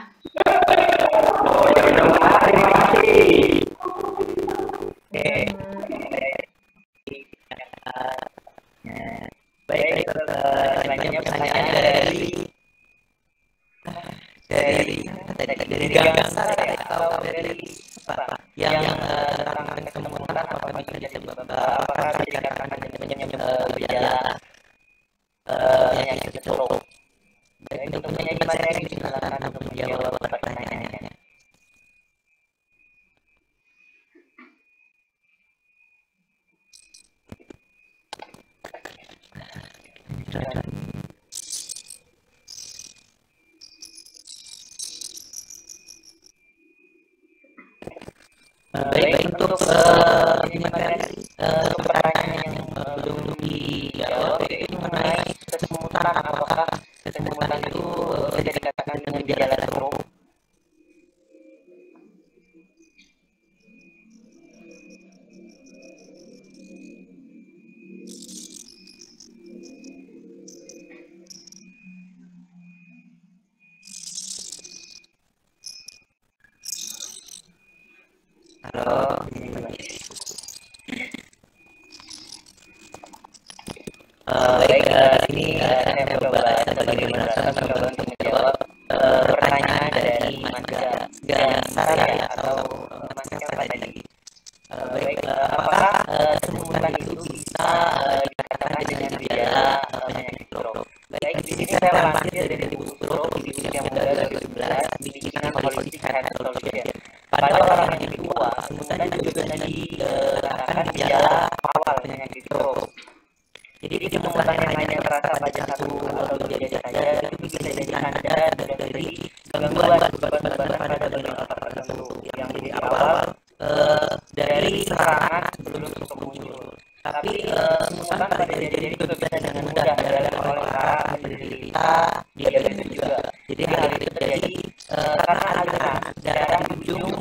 Oh ya udah Mas, terima kasih. Baik, selanjutnya pertanyaan dari Gangsa atau dari apa yang tentang kesemutan apa saja sebab apakah dikatakan gejala penyakit stroke. Baik, untuk penyanyi materi silakan untuk menjawab pertanyaannya. Baik, untuk materi pertanyaan yang belum dijawab itu mengenai kesemutan, apakah kesemutan itu bisa dikatakan dengan gejala stroke? Halo, baik, ini saya coba bagaimana cara untuk menjawab pertanyaan dari Mas Gansara atau Mas siapa tadi. Baik, apakah kesemutan itu bisa dikatakan dengan gejala penyakit stroke? Baik, di sini saya lansir dari buku stroke di usia muda 2011 bikinan polisi health solution. Pada orang yang tua, kesemutan juga bisa dikatakan gejala awal penyakit stroke. Jadi kesemutan yang hanya terasa pada satu atau 2 jam saja itu bisa jadi tanda dari gangguan beban pada bagian otak tertentu yang di awal dari serangan sebelum stroke muncul. Tapi kesemutan pada jadi itu bisa dengan mudah dialami oleh para penderita diabetes juga. Jadi hal itu terjadi karena aliran darah di ujung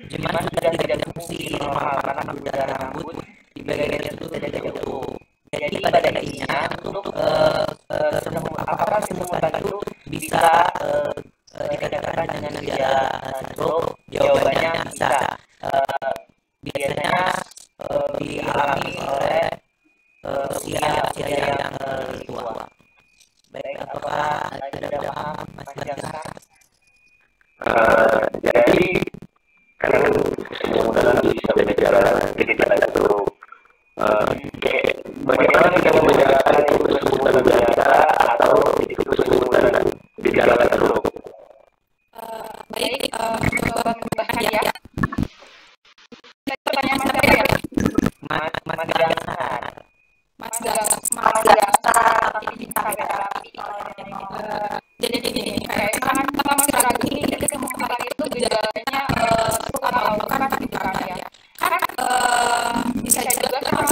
jemaah sudah tidak berfungsi normal karena udara rambut di bagian itu tidak jauh. Jadi pada intinya untuk apakah kesemutan itu bisa dikatakan dengan gejala stroke? Jawabannya bisa. Biasanya dialami oleh usia yang tua. Baik, apakah sudah paham Mas Gansara? Jadi kan kesemutan bisa bergejala gejala itu. Bagaimana kita membedakan itu kesemutan biasa atau itu kesemutan gejala stroke? Baik, coba membahas ya. Pertanyaan saya ya. Mas Gansara. Tapi bisa terapi. Jadi gini, kayak kan pertama sekali ini kesemutan itu gejalanya stroke atau bukan kan ya. Kan bisa juga kan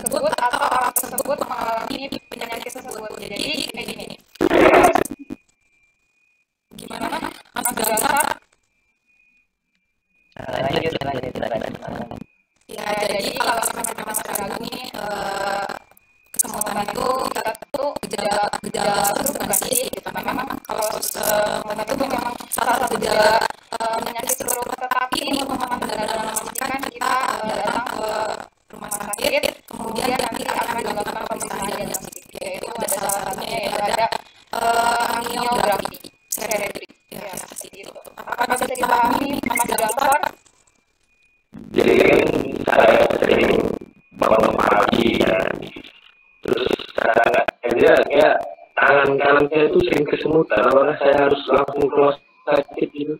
tersebut atau orang tersebut mengalami penyakit tersebut. Jadi kayak gini. Gimana Mas Gansar? Lanjut. Ya, jadi kalau sama-sama Mas Gansar nih kesemutan itu kita tuh gejala itu bukan sih gitu. Memang kalau kesemutan itu memang salah satu gejala penyakit stroke, tetapi ini memang benar-benar memastikan kita datang ke rumah sakit, kemudian nanti akan dilakukan pemeriksaan diagnostik, yaitu ada salah satunya yaitu ada angiografi cerebri. Ya, seperti itu. Apakah bisa dipahami Mas Gansar? Jadi kan saya sering bangun pagi ya, terus saya kayak tangan kanan saya itu sering kesemutan, apakah saya harus langsung ke rumah sakit gitu?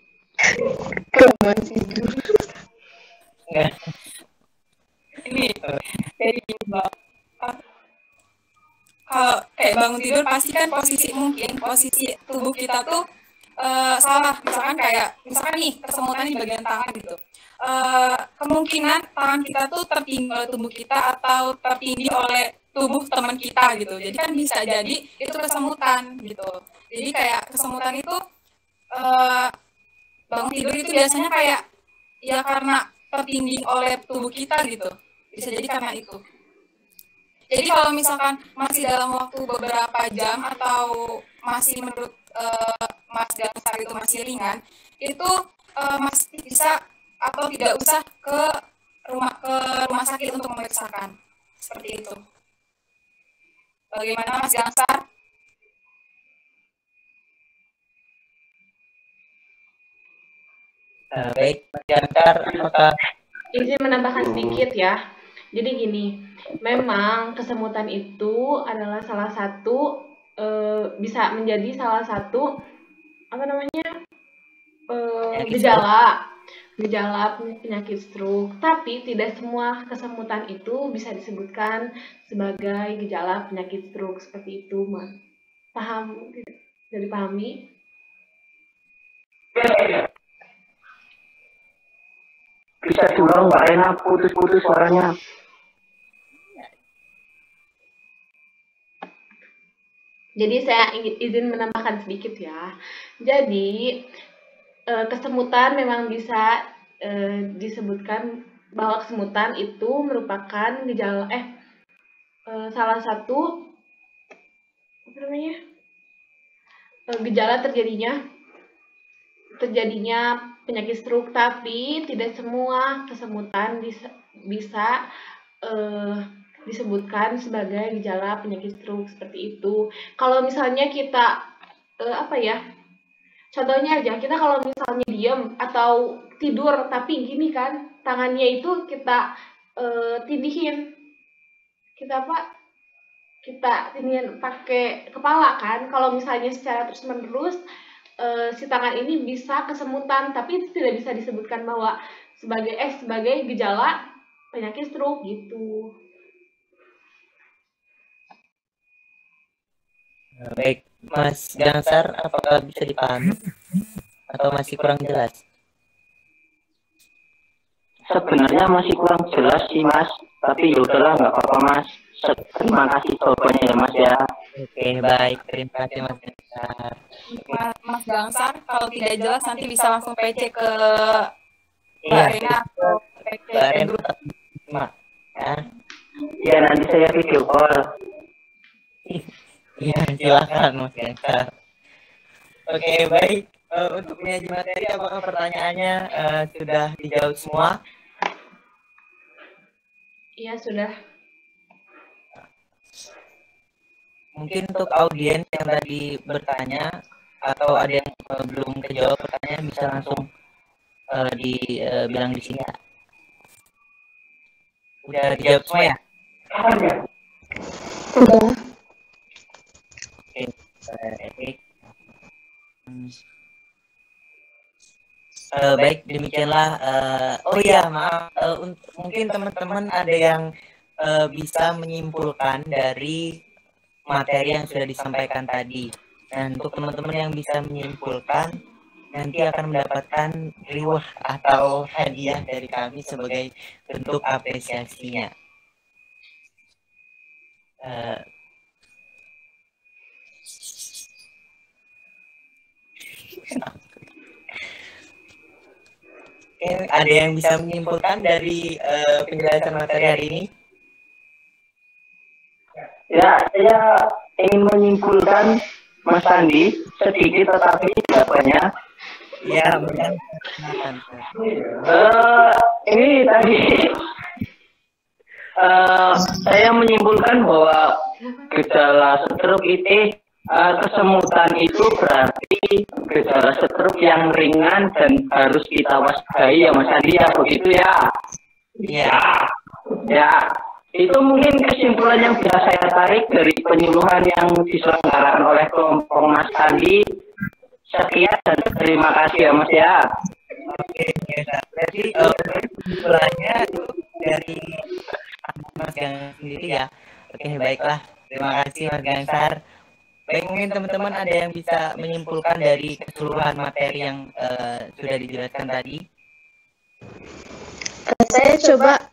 Enggak. Ini dari kalau kayak bangun tidur pasti kan posisi tubuh kita tuh salah. Misalkan nih kesemutan di bagian tangan gitu. Kemungkinan tangan kita tuh tertindih oleh tubuh kita atau tertindih oleh tubuh teman kita gitu. Jadi kan bisa jadi itu kesemutan gitu. Jadi kayak kesemutan itu bangun tidur itu biasanya kayak ya karena tertindih oleh tubuh kita gitu. Bisa jadi karena itu. Jadi kalau misalkan masih dalam waktu beberapa jam atau masih menurut Mas Gansar itu masih ringan, itu masih bisa atau tidak usah ke rumah sakit untuk memeriksakan. Seperti itu. Bagaimana Mas Gansar? Baik, Mas Gansar, apakah Izin menambahkan sedikit ya. Jadi gini, memang kesemutan itu adalah salah satu bisa menjadi salah satu gejala penyakit stroke. Tapi tidak semua kesemutan itu bisa disebutkan sebagai gejala penyakit stroke seperti itu, Mas. Paham? Jadi dipahami? Bisa diulang Mbak Ena, putus-putus suaranya. Jadi saya izin menambahkan sedikit ya. Jadi kesemutan memang bisa disebutkan bahwa kesemutan itu merupakan gejala salah satu gejala terjadinya penyakit stroke, tapi tidak semua kesemutan bisa disebutkan sebagai gejala penyakit stroke seperti itu. Kalau misalnya kita contohnya aja, kita kalau misalnya diem atau tidur tapi gini kan, tangannya itu kita tindihin, kita tindihin pakai kepala kan. Kalau misalnya secara terus menerus si tangan ini bisa kesemutan, tapi itu tidak bisa disebutkan bahwa sebagai gejala penyakit stroke gitu. baik, Mas Gansar, apakah bisa dipahami atau masih kurang jelas? Sebenarnya masih kurang jelas sih Mas, tapi ya udahlah nggak apa-apa Mas. Terima kasih jawabannya ya Mas ya. Oke, baik, terima kasih Mas Gansar. Mas Gansar, kalau tidak jelas nanti bisa langsung PC ke Mbak Rena atau PC Andrew. Ya nanti saya video call. Ya, silakan Mas Gansar. Oke, baik. Untuk menyaji materi, apakah pertanyaannya sudah dijawab semua? Iya, sudah. Mungkin untuk audiens yang tadi bertanya atau ada yang belum kejawab pertanyaan, bisa langsung dibilang di sini ya. Udah dijawab semua ya? Sudah. Oke, baik. Baik, demikianlah. Oh iya, maaf. Mungkin teman-teman ada yang bisa menyimpulkan dari materi yang sudah disampaikan tadi. Dan untuk teman-teman yang bisa menyimpulkan, nanti akan mendapatkan reward atau hadiah dari kami sebagai bentuk apresiasinya. Eh, ada yang bisa menyimpulkan dari penjelasan materi hari ini? Ya, saya ingin menyimpulkan Mas Andi sedikit tetapi tidak banyak. Ya, ini tadi saya menyimpulkan bahwa gejala stroke itu kesemutan itu berarti gejala stroke yang ringan dan harus kita waspadai ya Mas Andi ya, begitu ya? Iya. Ya, itu mungkin kesimpulan yang bisa saya tarik dari penyuluhan yang diselenggarakan oleh kelompok Mas Andi. Sekian dan terima kasih ya Mas ya. Oke, berarti kesimpulannya dari Mas Gang sendiri ya. Oke, baiklah. Terima kasih Mas Gangsar. Baik, mungkin teman-teman ada yang bisa menyimpulkan dari keseluruhan materi yang sudah dijelaskan tadi? Saya coba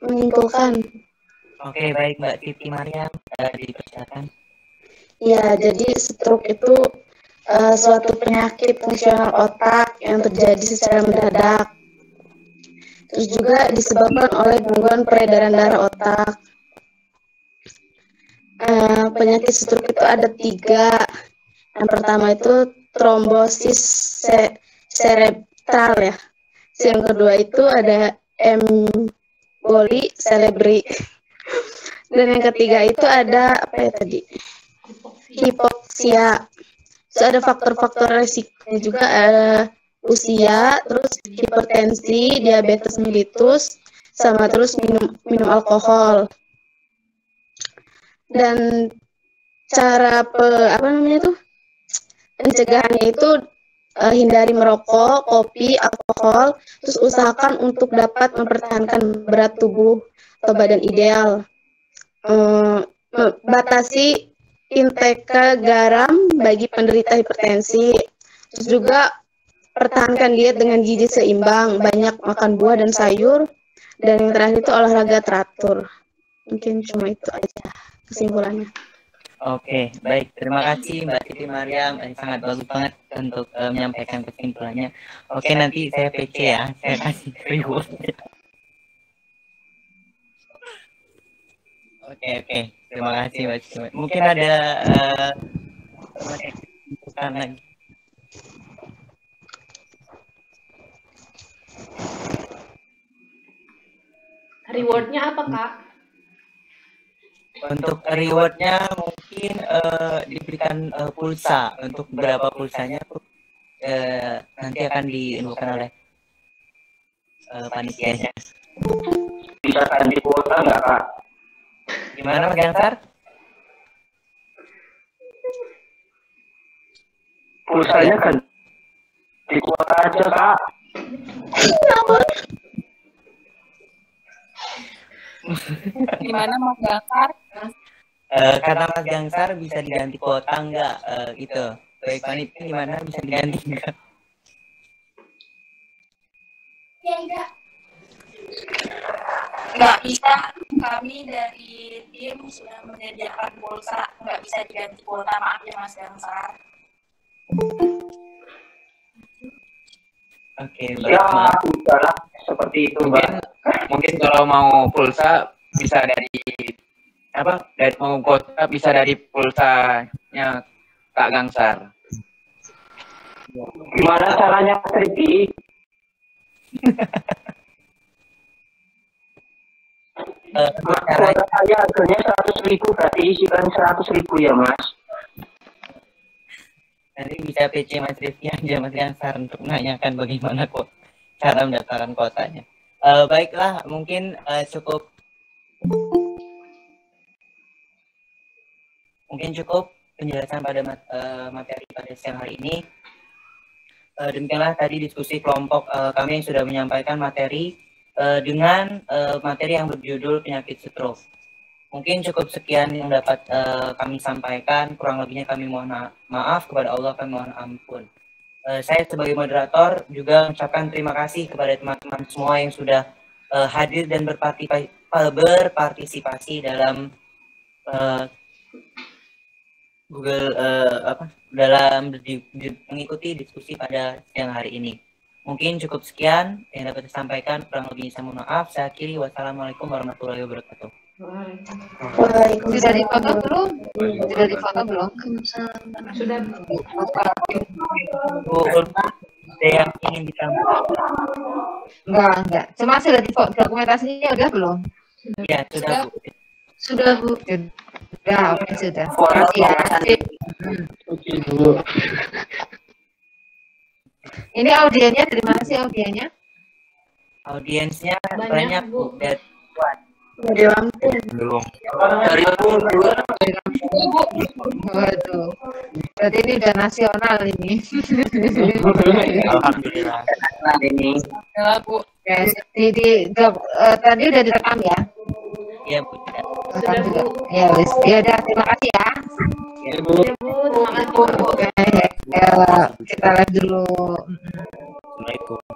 menyimpulkan. Oke, baik Mbak Siti Mariam, dipersilakan. Ya, jadi stroke itu suatu penyakit fungsional otak yang terjadi secara mendadak. Terus juga disebabkan oleh gangguan peredaran darah otak. Penyakit stroke itu ada 3. Yang pertama itu trombosis cerebral ya. Yang kedua itu ada emboli cerebri. Dan yang ketiga itu ada apa ya tadi? Hipoksia. Terus ada faktor-faktor resikonya juga, usia, terus hipertensi, diabetes mellitus, sama terus minum alkohol. Dan cara pencegahannya itu hindari merokok, kopi, alkohol, terus usahakan untuk dapat mempertahankan berat tubuh atau badan ideal. Batasi intake garam bagi penderita hipertensi. Terus juga pertahankan diet dengan gizi seimbang, banyak makan buah dan sayur, dan yang terakhir itu olahraga teratur. Mungkin cuma itu aja kesimpulannya. Oke, baik. Terima kasih Mbak Siti Mariam. Sangat bagus banget untuk menyampaikan kesimpulannya. Oke, nanti saya PC ya. Saya kasih reward. Oke. Terima kasih Mbak Siti Mariam. Mungkin ada kesimpulan lagi. Rewardnya apa Kak? Untuk rewardnya mungkin diberikan pulsa. Untuk berapa pulsanya nanti akan diinfokan oleh panitianya. Bisa ganti kuota nggak Kak? Gimana Mas Gangsar? Pulsanya ganti kuota aja Kak. Gimana Mas Gangsar? Kata Mas Gangsar bisa diganti kuota enggak gitu. Baik panitia gimana bisa diganti enggak? Ya enggak. Enggak bisa. Kami dari tim sudah menyediakan pulsa, enggak bisa diganti kuota. Maaf ya Mas Gangsar. Oke, Ya, udahlah seperti itu Mbak. Mungkin kalau mau pulsa bisa dari mau kuota bisa dari pulsanya Kak Gangsar. Gimana caranya Triti? Kuota saya harganya 100.000, berarti isikan 100.000 ya Mas. Nanti bisa PC Mas Rifki aja Mas Gangsar untuk menanyakan bagaimana kok cara mendaftarkan kuotanya. Baiklah, mungkin cukup penjelasan pada materi pada siang hari ini. Demikianlah tadi diskusi kelompok kami yang sudah menyampaikan materi dengan materi yang berjudul penyakit stroke. Mungkin cukup sekian yang dapat kami sampaikan. Kurang lebihnya kami mohon maaf, kepada Allah kami mohon ampun. Saya sebagai moderator juga mengucapkan terima kasih kepada teman-teman semua yang sudah hadir dan berpartisipasi dalam eh, Google dalam mengikuti diskusi pada siang hari ini. Mungkin cukup sekian yang dapat disampaikan. Kurang lebihnya saya mohon maaf. Saya akhiri. Wassalamualaikum warahmatullahi wabarakatuh. Sudah difoto belum? Sudah difoto belum? Sudah. Bu Ulfa, ada yang ingin ditambahkan? Enggak. Cuma sudah difoto. Dokumentasinya udah belum? Ya, sudah Bu. Sudah, Bu. Sudah, oke, sudah. Terima kasih ya. Oke, Bu. Ini audiennya, terima kasih audiennya. Audiensnya Banyak, banyak Bu. Bu. Dan Dari Lampung. Belum. Dari Lampung, Bu. Waduh. Berarti ini udah nasional ini. alhamdulillah. Nah, ini. Ya, tadi udah direkam ya? Ya Bu. Sudah, Bu. Ya, wis. Ya udah, terima kasih ya. Ya, Bu. Terima kasih, Bu. Oke, ya, kita live dulu. Assalamualaikum.